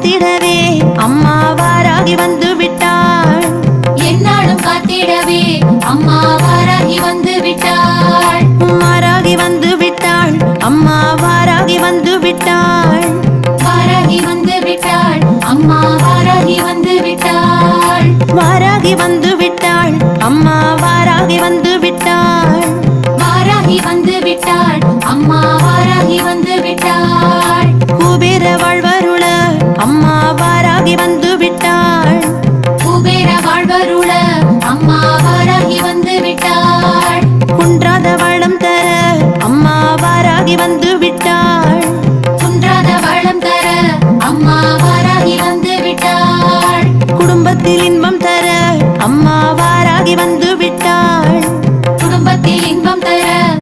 காத்திடவே அம்மா வாராகி வந்து விட்டாள். என்னாலும் காத்திடவே அம்மா வாராகி வந்து விட்டாள். வாராகி வந்து விட்டாள். அம்மா வாராகி வந்து விட்டாள். வாராகி வந்து விட்டாள். அம்மா வாராகி வந்து விட்டாள். வாராகி வந்து விட்டாள். அம்மா வாராகி வந்து விட்டாள். வாராகி வந்து விட்டாள். அம்மா வாராகி வந்து விட்டாள். குபேர வாழ்வருள அம்மா வாராகி வந்து விட்டாள். குபேர வாழ்வருள அம்மா வாராகி வந்து விட்டாள். குன்றாத வளம் தர அம்மா வாராகி வந்து